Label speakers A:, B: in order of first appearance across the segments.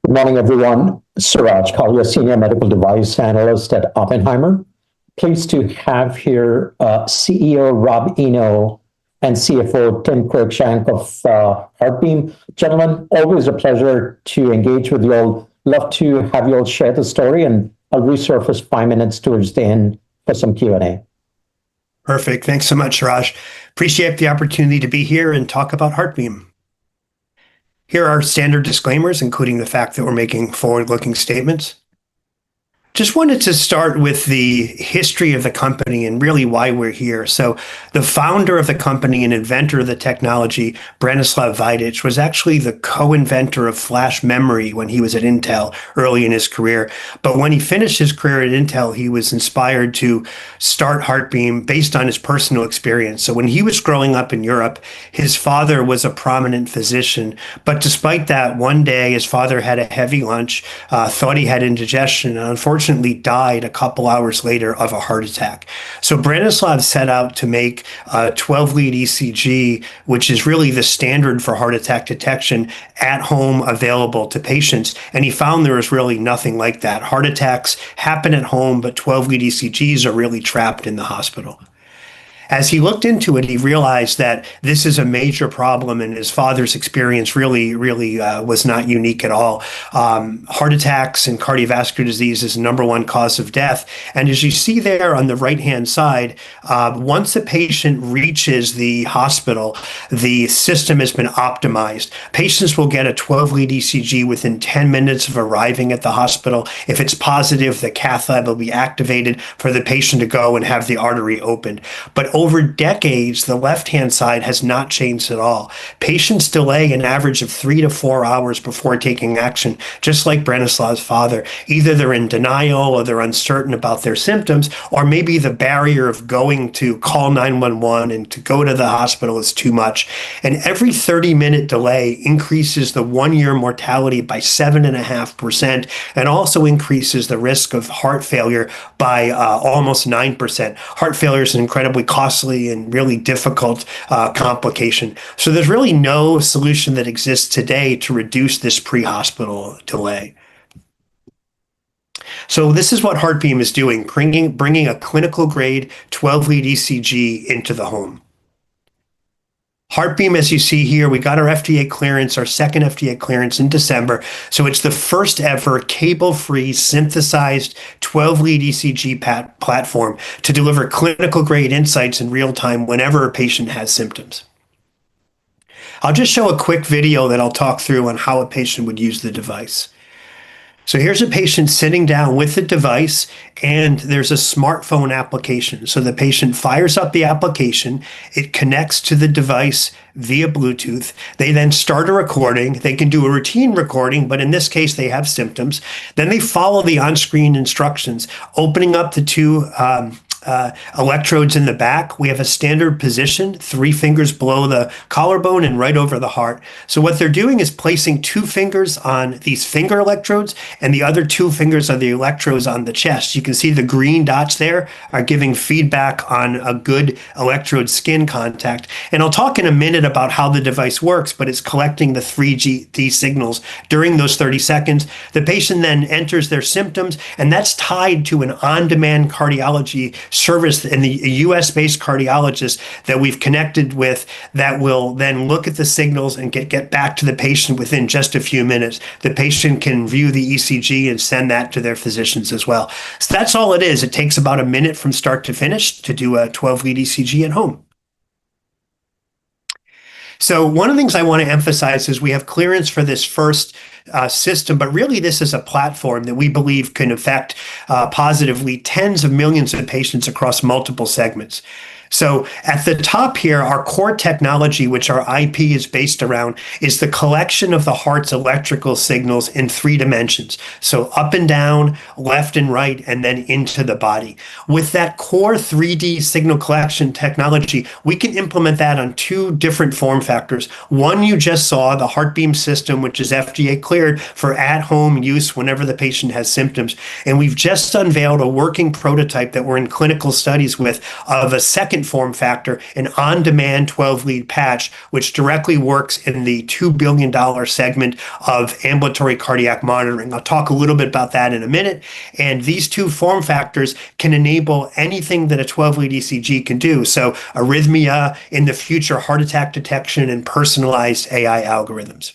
A: Good morning, everyone. Suraj Kalia, Senior Medical Device Analyst at Oppenheimer. Pleased to have here CEO Rob Eno and CFO Tim Cruikshank of HeartBeam. Gentlemen, always a pleasure to engage with you all. Love to have you all share the story, and I'll resurface 5 minutes towards the end for some Q&A.
B: Perfect. Thanks so much, Suraj. Appreciate the opportunity to be here and talk about HeartBeam. Here are standard disclaimers, including the fact that we're making forward-looking statements. Just wanted to start with the history of the company and really why we're here. So the founder of the company and inventor of the technology, Branislav Vajdic, was actually the co-inventor of flash memory when he was at Intel early in his career. But when he finished his career at Intel, he was inspired to start HeartBeam based on his personal experience. So when he was growing up in Europe, his father was a prominent physician. But despite that, one day his father had a heavy lunch, thought he had indigestion, and unfortunately died a couple hours later of a heart attack. So Branislav set out to make a 12-lead ECG, which is really the standard for heart attack detection, at home available to patients. And he found there was really nothing like that. Heart attacks happen at home, but 12-lead ECGs are really trapped in the hospital. As he looked into it, he realized that this is a major problem, and his father's experience really was not unique at all. Heart attacks and cardiovascular disease is the #1 cause of death. And as you see there on the right-hand side, once a patient reaches the hospital, the system has been optimized. Patients will get a 12-lead ECG within 10 minutes of arriving at the hospital. If it's positive, the cath lab will be activated for the patient to go and have the artery opened. But over decades, the left-hand side has not changed at all. Patients delay an average of 3 to 4 hours before taking action, just like Branislav's father. Either they're in denial or they're uncertain about their symptoms, or maybe the barrier of going to call 911 and to go to the hospital is too much. And every 30-minute delay increases the 1-year mortality by 7.5% and also increases the risk of heart failure by almost 9%. Heart failure is an incredibly costly and really difficult complication. So there's really no solution that exists today to reduce this pre-hospital delay. So this is what HeartBeam is doing, bringing a clinical grade 12-lead ECG into the home. HeartBeam, as you see here, we got our FDA clearance, our second FDA clearance in December. So it's the first ever cable-free synthesized 12-lead ECG platform to deliver clinical grade insights in real time whenever a patient has symptoms. I'll just show a quick video that I'll talk through on how a patient would use the device. So here's a patient sitting down with the device, and there's a smartphone application. So the patient fires up the application, it connects to the device via Bluetooth. They then start a recording. They can do a routine recording, but in this case, they have symptoms. Then they follow the on-screen instructions, opening up the two electrodes in the back. We have a standard position, 3 fingers below the collarbone and right over the heart. So what they're doing is placing 2 fingers on these finger electrodes and the other 2 fingers are the electrodes on the chest. You can see the green dots there are giving feedback on a good electrode skin contact. And I'll talk in a minute about how the device works, but it's collecting the 3D signals during those 30 seconds. The patient then enters their symptoms, and that's tied to an on-demand cardiology service and the US-based cardiologist that we've connected with that will then look at the signals and get back to the patient within just a few minutes. The patient can view the ECG and send that to their physicians as well. So that's all it is. It takes about a minute from start to finish to do a 12-lead ECG at home. So one of the things I want to emphasize is we have clearance for this first system, but really this is a platform that we believe can affect positively tens of millions of patients across multiple segments. So at the top here, our core technology, which our IP is based around, is the collection of the heart's electrical signals in 3 dimensions. So up and down, left and right, and then into the body. With that core 3D signal collection technology, we can implement that on 2 different form factors. One you just saw, the HeartBeam system, which is FDA cleared for at-home use whenever the patient has symptoms. And we've just unveiled a working prototype that we're in clinical studies with of a second second form factor, an on-demand 12-lead patch, which directly works in the $2 billion segment of ambulatory cardiac monitoring. I'll talk a little bit about that in a minute. And these two form factors can enable anything that a 12-lead ECG can do. So arrhythmia, in the future, heart attack detection, and personalized AI algorithms.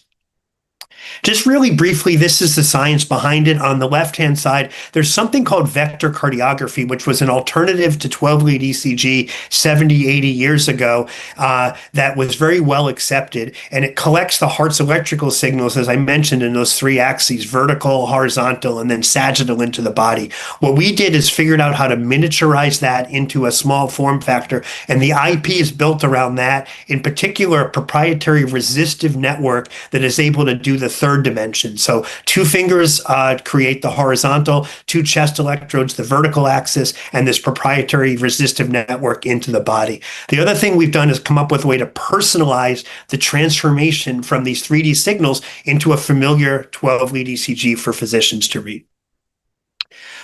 B: Just really briefly, this is the science behind it. On the left-hand side, there's something called vector cardiography, which was an alternative to 12-lead ECG 70, 80 years ago that was very well accepted. And it collects the heart's electrical signals, as I mentioned, in those three axes, vertical, horizontal, and then sagittal into the body. What we did is figured out how to miniaturize that into a small form factor, and the IP is built around that, in particular, a proprietary resistive network that is able to do the third dimension. So two fingers create the horizontal, two chest electrodes, the vertical axis, and this proprietary resistive network into the body. The other thing we've done is come up with a way to personalize the transformation from these 3D signals into a familiar 12-lead ECG for physicians to read.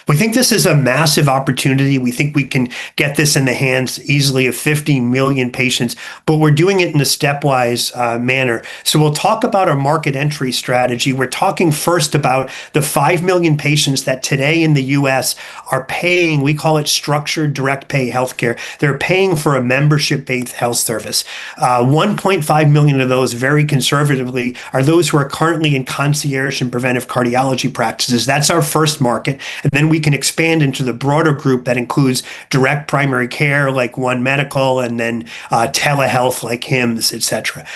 B: We think this is a massive opportunity. We think we can get this in the hands easily of 50 million patients, but we're doing it in a stepwise manner. So we'll talk about our market entry strategy. We're talking first about the 5 million patients that today in the US are paying, we call it structured direct pay healthcare. They're paying for a membership-based health service. 1.5 million of those, very conservatively, are those who are currently in concierge and preventive cardiology practices. That's our first market. And then we can expand into the broader group that includes direct primary care like One Medical, and then telehealth like HIMSS, etc.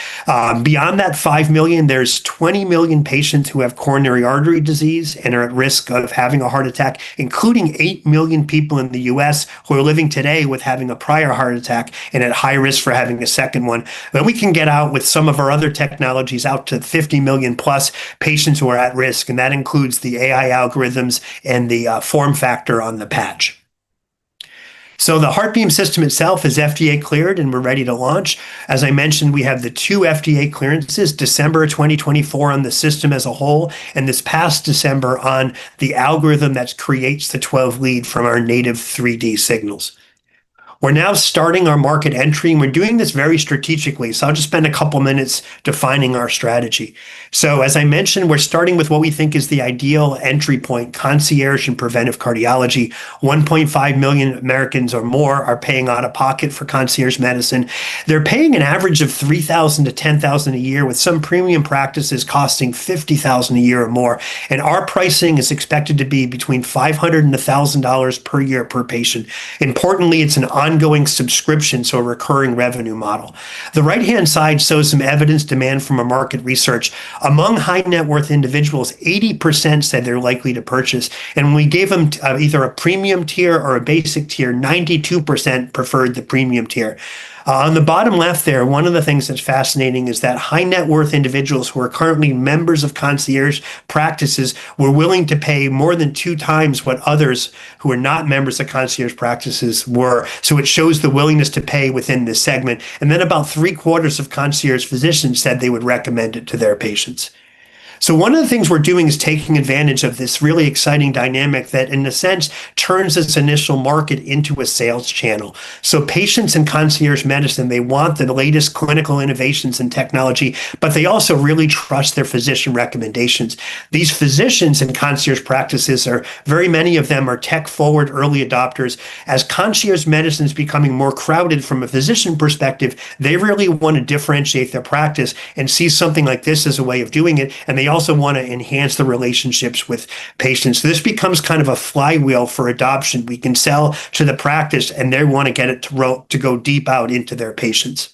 B: Beyond that 5 million, there's 20 million patients who have coronary artery disease and are at risk of having a heart attack, including 8 million people in the US who are living today with having a prior heart attack and at high risk for having a second one. Then we can get out with some of our other technologies out to 50 million plus patients who are at risk, and that includes the AI algorithms and the form factor on the patch. So the HeartBeam system itself is FDA cleared and we're ready to launch. As I mentioned, we have the 2 FDA clearances, December 2024 on the system as a whole, and this past December on the algorithm that creates the 12 lead from our native 3D signals. We're now starting our market entry, and we're doing this very strategically. So I'll just spend a couple minutes defining our strategy. So as I mentioned, we're starting with what we think is the ideal entry point, concierge and preventive cardiology. 1.5 million Americans or more are paying out of pocket for concierge medicine. They're paying an average of $3,000 to $10,000 a year, with some premium practices costing $50,000 a year or more. And our pricing is expected to be between $500 and $1,000 per year per patient. Importantly, it's an ongoing subscription, so a recurring revenue model. The right-hand side shows some evidence demand from our market research. Among high net worth individuals, 80% said they're likely to purchase. And when we gave them either a premium tier or a basic tier, 92% preferred the premium tier. On the bottom left there, one of the things that's fascinating is that high net worth individuals who are currently members of concierge practices were willing to pay more than 2 times what others who are not members of concierge practices were. So it shows the willingness to pay within this segment. And then about 3/4 of concierge physicians said they would recommend it to their patients. So one of the things we're doing is taking advantage of this really exciting dynamic that, in a sense, turns this initial market into a sales channel. So patients in concierge medicine, they want the latest clinical innovations and technology, but they also really trust their physician recommendations. These physicians in concierge practices very many of them are tech-forward early adopters. As concierge medicine is becoming more crowded from a physician perspective, they really want to differentiate their practice and see something like this as a way of doing it, and they also want to enhance the relationships with patients. So this becomes kind of a flywheel for adoption. We can sell to the practice, and they want to get it to go deep out into their patients.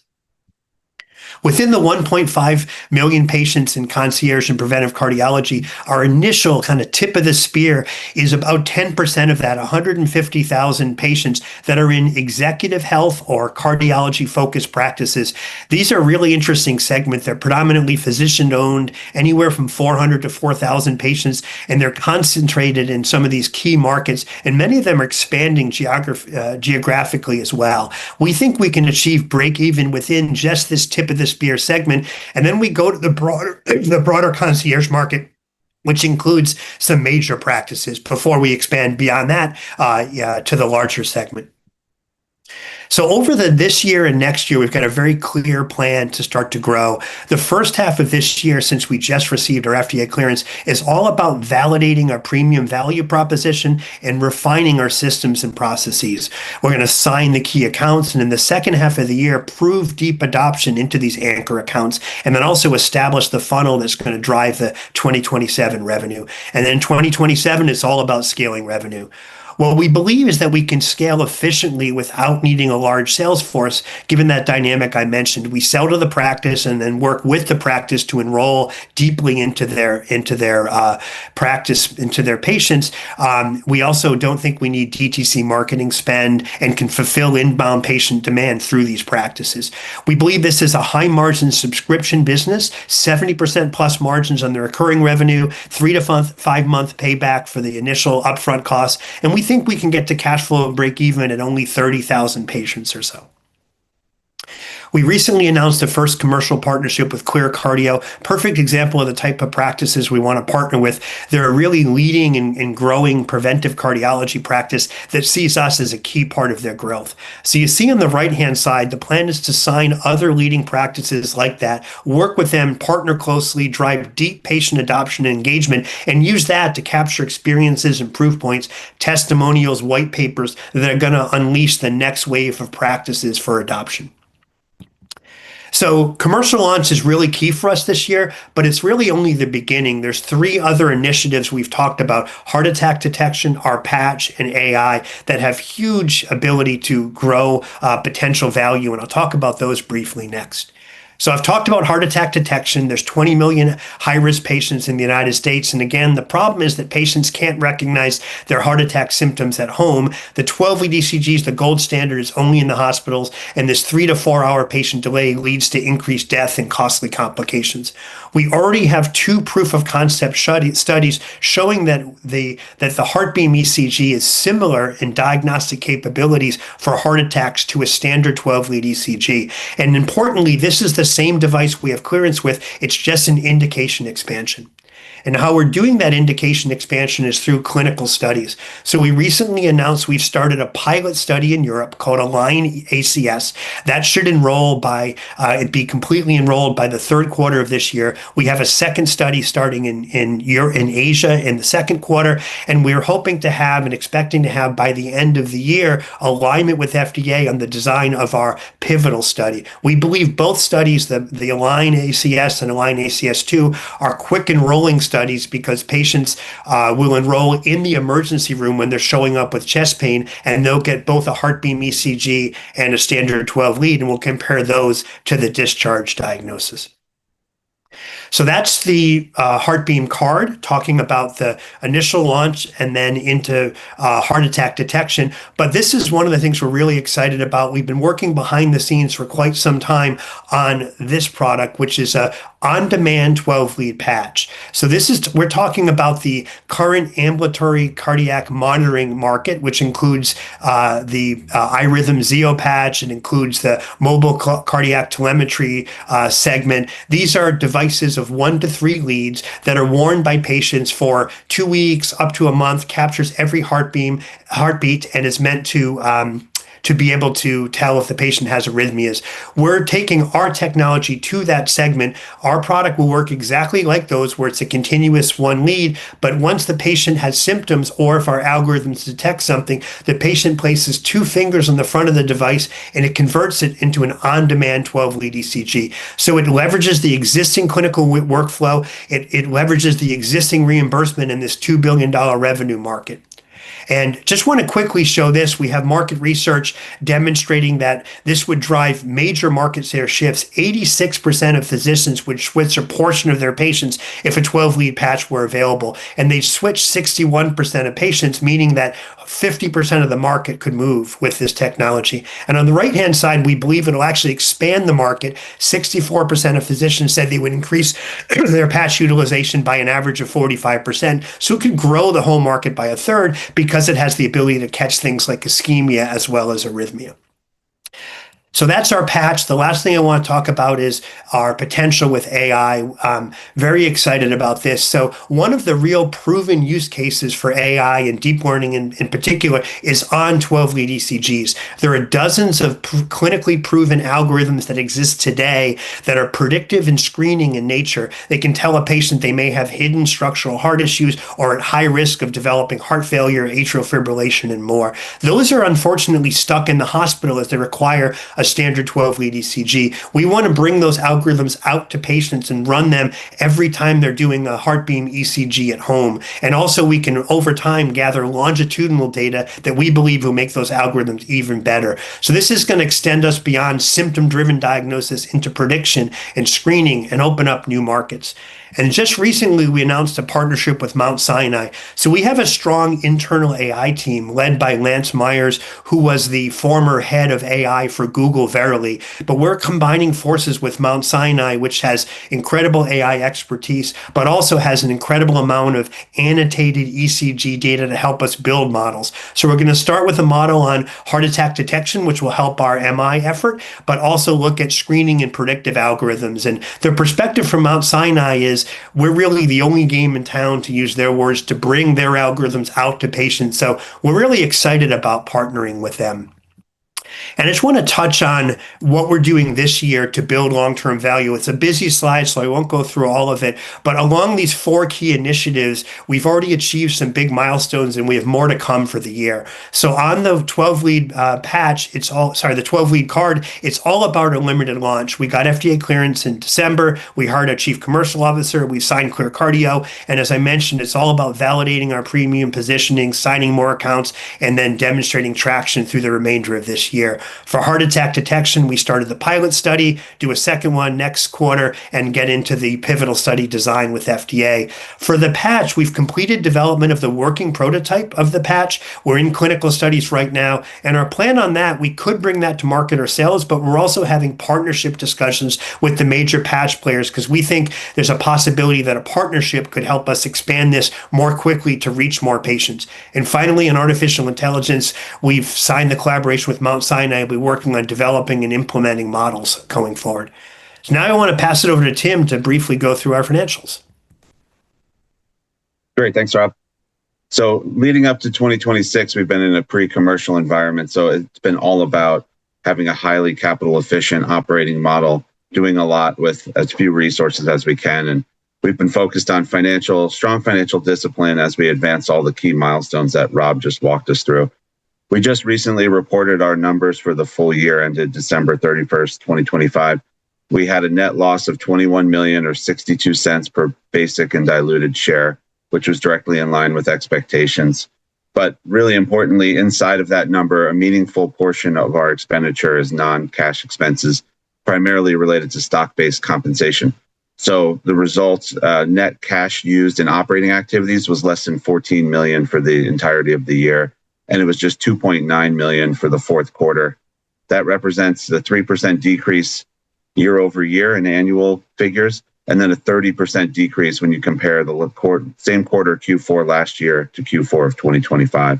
B: Within the 1.5 million patients in concierge and preventive cardiology, our initial kind of tip of the spear is about 10% of that, 150,000 patients that are in executive health or cardiology-focused practices. These are really interesting segments. They're predominantly physician-owned, anywhere from 400 to 4,000 patients, and they're concentrated in some of these key markets, and many of them are expanding geographically as well. We think we can achieve break-even within just this tip of the spear segment, and then we go to the broader concierge market, which includes some major practices before we expand beyond that to the larger segment. So over this year and next year, we've got a very clear plan to start to grow. The first half of this year, since we just received our FDA clearance, is all about validating our premium value proposition and refining our systems and processes. We're going to sign the key accounts, and in the second half of the year, prove deep adoption into these anchor accounts, and then also establish the funnel that's going to drive the 2027 revenue. And then 2027, it's all about scaling revenue. What we believe is that we can scale efficiently without needing a large sales force, given that dynamic I mentioned. We sell to the practice and then work with the practice to enroll deeply into their practice, into their patients. We also don't think we need DTC marketing spend and can fulfill inbound patient demand through these practices. We believe this is a high margin subscription business, 70% plus margins on the recurring revenue, 3 to 5 month payback for the initial upfront costs, and we think we can get to cash flow and break even at only 30,000 patients or so. We recently announced the first commercial partnership with ClearCardio, perfect example of the type of practices we want to partner with. They're a really leading and growing preventive cardiology practice that sees us as a key part of their growth. So you see on the right-hand side, the plan is to sign other leading practices like that, work with them, partner closely, drive deep patient adoption and engagement, and use that to capture experiences and proof points, testimonials, white papers that are going to unleash the next wave of practices for adoption. So commercial launch is really key for us this year, but it's really only the beginning. There's 3 other initiatives we've talked about: heart attack detection, our patch, and AI, that have huge ability to grow potential value. And I'll talk about those briefly next. So I've talked about heart attack detection. There's 20 million high-risk patients in the United States. And again, the problem is that patients can't recognize their heart attack symptoms at home. The 12-lead ECG is the gold standard, is only in the hospitals. And this 3 to 4 hour patient delay leads to increased death and costly complications. We already have 2 proof of concept studies showing that the HeartBeam ECG is similar in diagnostic capabilities for heart attacks to a standard 12-lead ECG. And importantly, this is the same device we have clearance with. It's just an indication expansion. And how we're doing that indication expansion is through clinical studies. So we recently announced we've started a pilot study in Europe called Align ACS. That should be completely enrolled by the third quarter of this year. We have a second study starting in Asia in the second quarter, and we're hoping to have and expecting to have by the end of the year alignment with FDA on the design of our pivotal study. We believe both studies, the Align ACS and Align ACS2, are quick enrolling studies because patients will enroll in the emergency room when they're showing up with chest pain, and they'll get both a HeartBeam ECG and a standard 12 lead, and we'll compare those to the discharge diagnosis. So that's the HeartBeam card, talking about the initial launch and then into heart attack detection. But this is one of the things we're really excited about. We've been working behind the scenes for quite some time on this product, which is a on-demand 12-lead patch. So we're talking about the current ambulatory cardiac monitoring market, which includes the iRhythm Zio patch. It includes the mobile cardiac telemetry segment. These are devices of 1 to 3 leads that are worn by patients for 2 weeks up to a month, captures every heartbeat, and is meant to be able to tell if the patient has arrhythmias. We're taking our technology to that segment. Our product will work exactly like those, where it's a continuous 1 lead, but once the patient has symptoms, or if our algorithms detect something, the patient places 2 fingers on the front of the device and it converts it into an on-demand 12-lead ECG. So it leverages the existing clinical workflow. It leverages the existing reimbursement in this $2 billion revenue market. And just want to quickly show this. We have market research demonstrating that this would drive major market share shifts. 86% of physicians would switch a portion of their patients if a 12-lead patch were available. And they switch 61% of patients, meaning that 50% of the market could move with this technology. And on the right-hand side, we believe it'll actually expand the market. 64% of physicians said they would increase their patch utilization by an average of 45%. So it could grow the whole market by a third because it has the ability to catch things like ischemia as well as arrhythmia. So that's our patch. The last thing I want to talk about is our potential with AI. I'm very excited about this. So one of the real proven use cases for AI and deep learning in particular is on 12-lead ECGs. There are dozens of clinically proven algorithms that exist today that are predictive and screening in nature. They can tell a patient they may have hidden structural heart issues or at high risk of developing heart failure, atrial fibrillation, and more. Those are unfortunately stuck in the hospital as they require a standard 12-lead ECG. We want to bring those algorithms out to patients and run them every time they're doing a HeartBeam ECG at home. And also we can, over time, gather longitudinal data that we believe will make those algorithms even better. So this is going to extend us beyond symptom-driven diagnosis into prediction and screening and open up new markets. And just recently, we announced a partnership with Mount Sinai. So we have a strong internal AI team led by Lance Myers, who was the former head of AI for Google Verily. But we're combining forces with Mount Sinai, which has incredible AI expertise, but also has an incredible amount of annotated ECG data to help us build models. So we're going to start with a model on heart attack detection, which will help our MI effort, but also look at screening and predictive algorithms. And the perspective from Mount Sinai is we're really the only game in town, to use their words, to bring their algorithms out to patients. So we're really excited about partnering with them. And I just want to touch on what we're doing this year to build long-term value. It's a busy slide, so I won't go through all of it. But along these 4 key initiatives, we've already achieved some big milestones, and we have more to come for the year. So on the 12-lead patch, the 12-lead card, it's all about a limited launch. We got FDA clearance in December. We hired our chief commercial officer. We signed ClearCardio. And as I mentioned, it's all about validating our premium positioning, signing more accounts, and then demonstrating traction through the remainder of this year. For heart attack detection, we started the pilot study, do a second one next quarter, and get into the pivotal study design with FDA. For the patch, we've completed development of the working prototype of the patch. We're in clinical studies right now, and our plan on that, we could bring that to market ourselves, but we're also having partnership discussions with the major patch players because we think there's a possibility that a partnership could help us expand this more quickly to reach more patients. And finally, in artificial intelligence, we've signed the collaboration with Mount Sinai. We'll be working on developing and implementing models going forward. So now I want to pass it over to Tim to briefly go through our financials.
C: Great, thanks, Rob. So leading up to 2026, we've been in a pre-commercial environment. So it's been all about having a highly capital efficient operating model, doing a lot with as few resources as we can. And we've been focused on strong financial discipline as we advance all the key milestones that Rob just walked us through. We just recently reported our numbers for the full year ended December 31st, 2025. We had a net loss of $21 million or 62 cents per basic and diluted share, which was directly in line with expectations. But really importantly, inside of that number, a meaningful portion of our expenditure is non-cash expenses, primarily related to stock-based compensation. So the results, net cash used in operating activities was less than $14 million for the entirety of the year, and it was just $2.9 million for the fourth quarter. That represents the 3% decrease year over year in annual figures, and then a 30% decrease when you compare the same quarter Q4 last year to Q4 of 2025.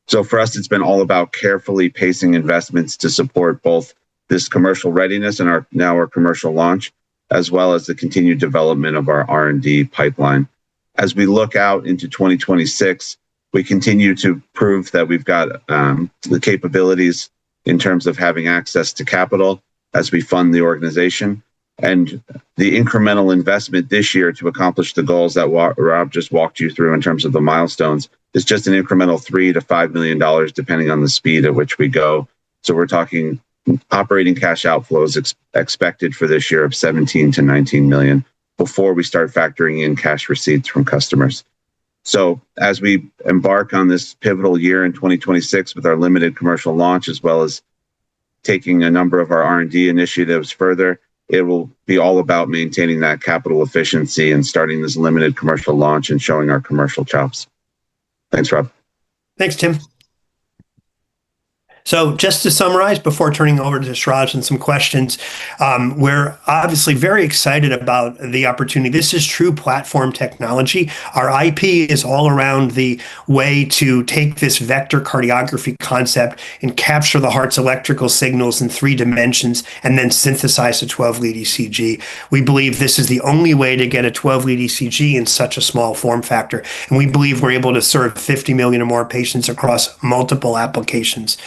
C: So for us, it's been all about carefully pacing investments to support both this commercial readiness and our commercial launch, as well as the continued development of our R&D pipeline. As we look out into 2026, we continue to prove that we've got the capabilities in terms of having access to capital as we fund the organization. And the incremental investment this year to accomplish the goals that Rob just walked you through in terms of the milestones is just an incremental $3 to $5 million, depending on the speed at which we go. So we're talking operating cash outflows expected for this year of 17 to 19 million before we start factoring in cash receipts from customers. So as we embark on this pivotal year in 2026 with our limited commercial launch, as well as taking a number of our R&D initiatives further, it will be all about maintaining that capital efficiency and starting this limited commercial launch and showing our commercial chops. Thanks, Rob.
B: Thanks, Tim. So just to summarize, before turning over to Suraj and some questions, we're obviously very excited about the opportunity. This is true platform technology. Our IP is all around the way to take this vector cardiography concept and capture the heart's electrical signals in 3 dimensions and then synthesize a 12-lead ECG. We believe this is the only way to get a 12-lead ECG in such a small form factor. And we believe we're able to serve 50 million or more patients across multiple applications.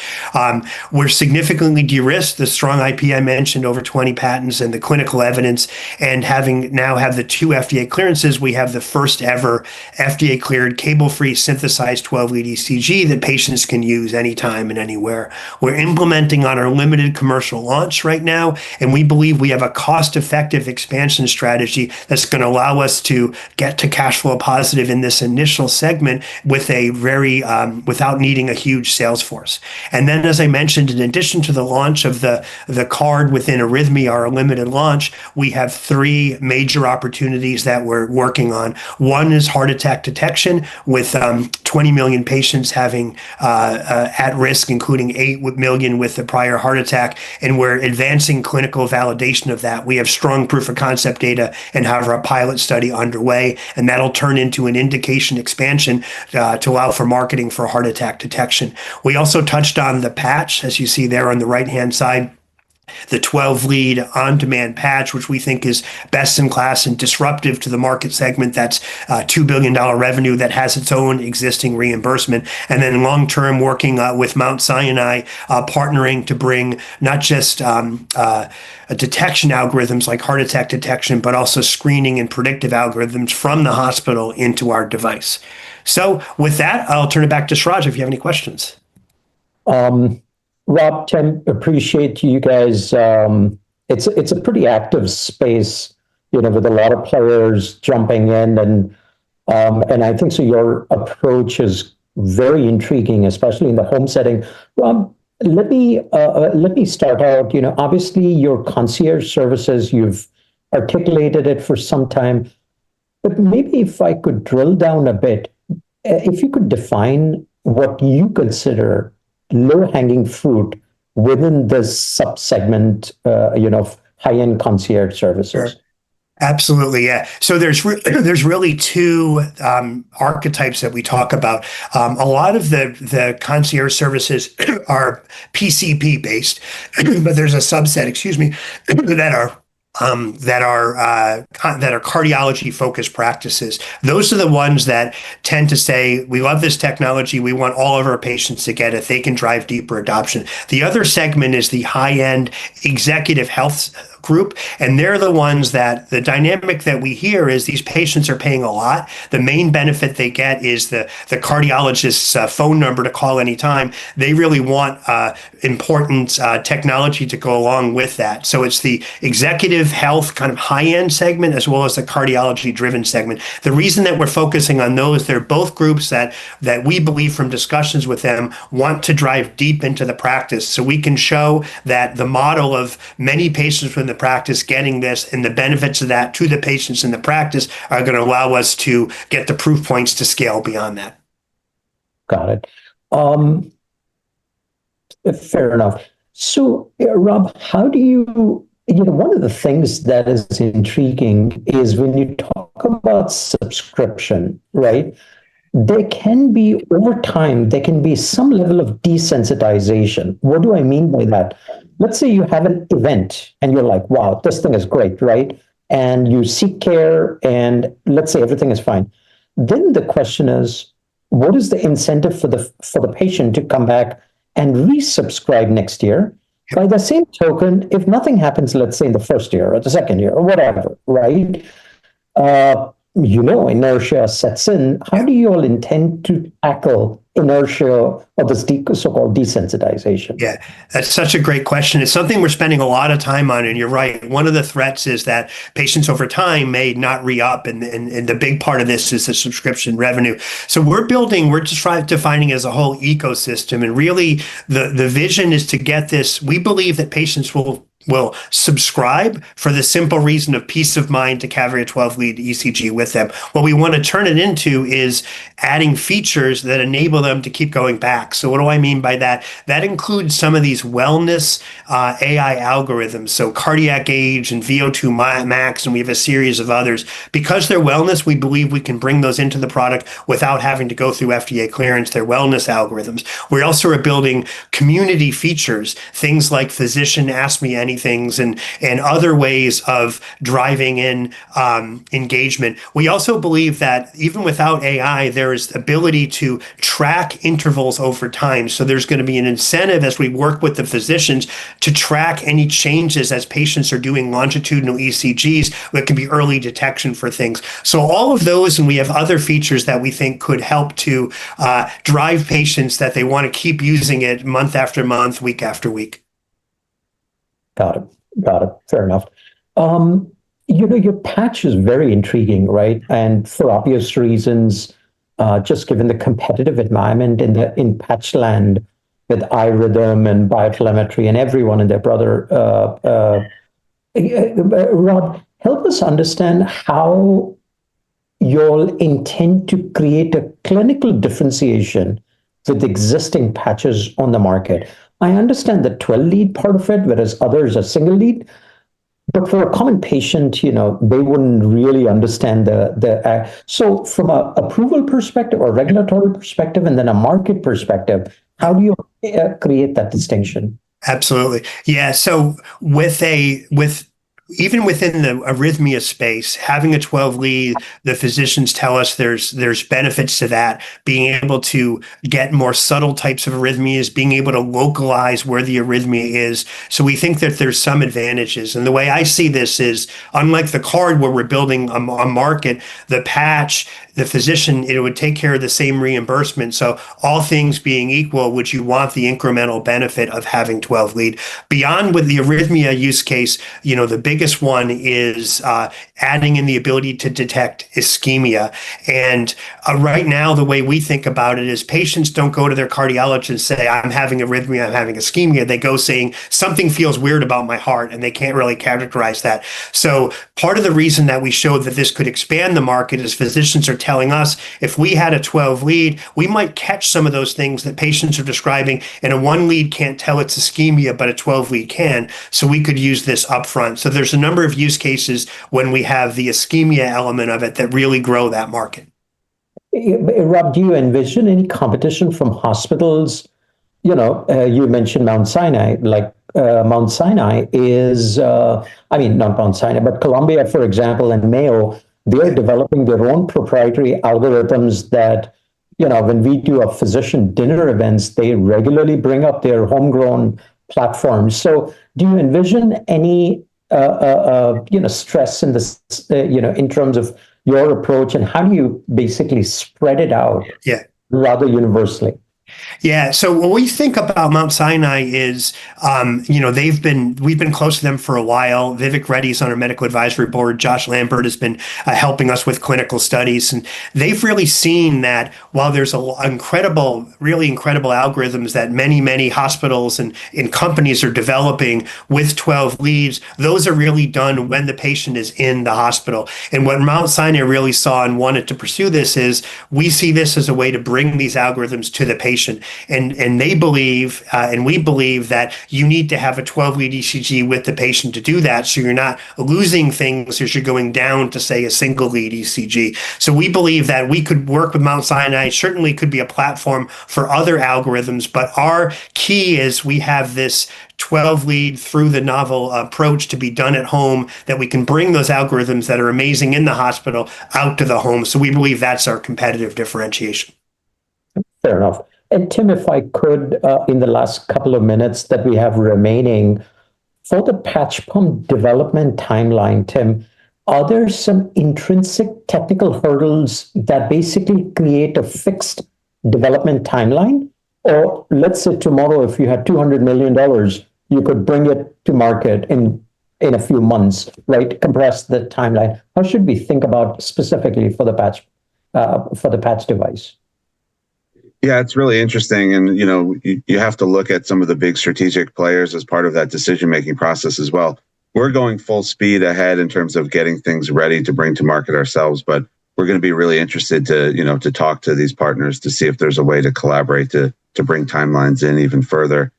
B: We're significantly de-risked, the strong IP I mentioned, over 20 patents, and the clinical evidence, and having now have the 2 FDA clearances, we have the first ever FDA cleared cable-free synthesized 12-lead ECG that patients can use anytime and anywhere. We're implementing on our limited commercial launch right now, and we believe we have a cost-effective expansion strategy that's going to allow us to get to cash flow positive in this initial segment with a very without needing a huge sales force. And then, as I mentioned, in addition to the launch of the card within arrhythmia, our limited launch, we have 3 major opportunities that we're working on. One is heart attack detection, with 20 million patients having at risk, including 8 million with a prior heart attack, and we're advancing clinical validation of that. We have strong proof of concept data and have our pilot study underway, and that'll turn into an indication expansion to allow for marketing for heart attack detection. We also touched on the patch, as you see there on the right-hand side, the 12-lead on-demand patch, which we think is best in class and disruptive to the market segment. That's $2 billion revenue that has its own existing reimbursement. And then long-term working with Mount Sinai, partnering to bring not just detection algorithms like heart attack detection, but also screening and predictive algorithms from the hospital into our device. So with that, I'll turn it back to Suraj if you have any questions.
A: Rob, Tim, appreciate you guys. It's a pretty active space, with a lot of players jumping in, and I think so. Your approach is very intriguing, especially in the home setting. Rob, let me start out. Obviously, your concierge services, you've articulated it for some time, but maybe if I could drill down a bit, if you could define what you consider low-hanging fruit within this subsegment, high-end concierge services.
B: Sure. Absolutely, yeah. So there's really 2 archetypes that we talk about. A lot of the concierge services are PCP based, but there's a subset, that are cardiology focused practices. Those are the ones that tend to say, we love this technology, we want all of our patients to get it, they can drive deeper adoption. The other segment is the high-end executive health group, and they're the ones that the dynamic that we hear is these patients are paying a lot. The main benefit they get is the cardiologist's phone number to call anytime. They really want important technology to go along with that. So it's the executive health kind of high-end segment as well as the cardiology-driven segment. The reason that we're focusing on those, they're both groups that we believe from discussions with them want to drive deep into the practice, so we can show that the model of many patients within the practice getting this and the benefits of that to the patients in the practice are going to allow us to get the proof points to scale beyond that.
A: Got it. Fair enough. So, Rob, how do you, one of the things that is intriguing is when you talk about subscription, right? There can be, over time, there can be some level of desensitization. What do I mean by that? Let's say you have an event and you're like, wow, this thing is great, right? And you seek care and let's say everything is fine. Then the question is, what is the incentive for the patient to come back and resubscribe next year? By the same token, if nothing happens, let's say in the first year or the second year or whatever, right? Inertia sets in. How do you all intend to tackle inertia or this so-called desensitization?
B: Yeah, that's such a great question. It's something we're spending a lot of time on, and you're right. One of the threats is that patients over time may not re-up, and the big part of this is the subscription revenue. So we're just defining as a whole ecosystem, and really the vision is to get this. We believe that patients will will subscribe for the simple reason of peace of mind to carry a 12-lead ECG with them. What we want to turn it into is adding features that enable them to keep going back. So what do I mean by that? That includes some of these wellness AI algorithms, so cardiac age and VO2 max, and we have a series of others. Because they're wellness, we believe we can bring those into the product without having to go through FDA clearance. They're wellness algorithms. We also are building community features, things like physician ask me anything and other ways of driving in engagement. We also believe that even without AI, there is ability to track intervals over time. So there's going to be an incentive as we work with the physicians to track any changes as patients are doing longitudinal ECGs. It can be early detection for things. So all of those, and we have other features that we think could help to drive patients that they want to keep using it month after month, week after week.
A: Got it. Fair enough. Your patch is very intriguing, right? And for obvious reasons, just given the competitive environment in patch land with iRhythm and biotelemetry and everyone and their brother. Rob, help us understand how you'll intend to create a clinical differentiation with existing patches on the market. I understand the 12-lead part of it, whereas others are single lead. But for a common patient, they wouldn't really understand so from a approval perspective or regulatory perspective, and then a market perspective, how do you create that distinction?
B: Absolutely. Yeah. So even within the arrhythmia space, having a 12 lead, the physicians tell us there's benefits to that, being able to get more subtle types of arrhythmias, being able to localize where the arrhythmia is. So we think that there's some advantages. And the way I see this is, unlike the card where we're building a market, the patch, the physician, it would take care of the same reimbursement. So all things being equal, would you want the incremental benefit of having 12 lead? Beyond with the arrhythmia use case, the biggest one is adding in the ability to detect ischemia. And right now, the way we think about it is patients don't go to their cardiologist and say, I'm having arrhythmia, I'm having ischemia. They go saying, something feels weird about my heart, and they can't really characterize that. So part of the reason that we showed that this could expand the market is physicians are telling us if we had a 12 lead, we might catch some of those things that patients are describing, and a 1 lead can't tell it's ischemia, but a 12 lead can. So we could use this upfront. So there's a number of use cases when we have the ischemia element of it that really grow that market.
A: Rob, do you envision any competition from hospitals? You mentioned Mount Sinai, Mount Sinai is, not Mount Sinai, but Columbia, for example, and Mayo, they're developing their own proprietary algorithms that, when we do a physician dinner events, they regularly bring up their homegrown platforms. So do you envision any, stress in this, in terms of your approach, and how do you basically spread it out rather universally?
B: Yeah. So when we think about Mount Sinai is, we've been close to them for a while. Vivek Reddy's on our medical advisory board. Josh Lambert has been helping us with clinical studies. And they've really seen that while there's really incredible algorithms that many, many hospitals and companies are developing with 12 leads, those are really done when the patient is in the hospital. And what Mount Sinai really saw and wanted to pursue this is, we see this as a way to bring these algorithms to the patient. And they believe, and we believe, that you need to have a 12-lead ECG with the patient to do that, so you're not losing things as you're going down to, say, a single-lead ECG. So we believe that we could work with Mount Sinai. It certainly could be a platform for other algorithms, but our key is we have this 12-lead through the novel approach to be done at home, that we can bring those algorithms that are amazing in the hospital out to the home. So we believe that's our competitive differentiation.
A: Fair enough. And Tim, if I could, in the last couple of minutes that we have remaining, for the patch pump development timeline, Tim, are there some intrinsic technical hurdles that basically create a fixed development timeline? Or let's say tomorrow, if you had $200 million, you could bring it to market in a few months, right? Compress the timeline. How should we think about specifically for the patch device?
C: Yeah, it's really interesting. And, you have to look at some of the big strategic players as part of that decision-making process as well. We're going full speed ahead in terms of getting things ready to bring to market ourselves, but we're going to be really interested to talk to these partners to see if there's a way to collaborate to bring timelines in even further.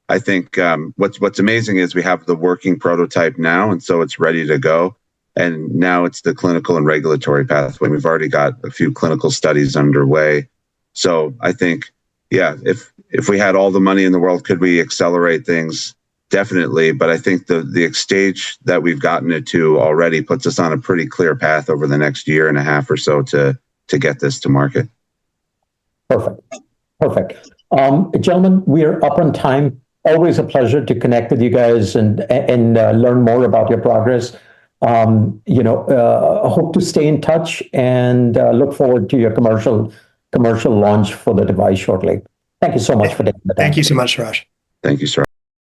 C: I think what's amazing is we have the working prototype now, and so it's ready to go. And now it's the clinical and regulatory pathway. We've already got a few clinical studies underway. So I think, yeah, if we had all the money in the world, could we accelerate things? Definitely. But I think the stage that we've gotten it to already puts us on a pretty clear path over the next year and a half or so to get this to market.
A: Perfect. Gentlemen, we are up on time. Always a pleasure to connect with you guys and learn more about your progress. Hope to stay in touch and look forward to your commercial launch for the device shortly. Thank you so much for taking the time.
B: Thank you so much, Suraj.
C: Thank you, sir.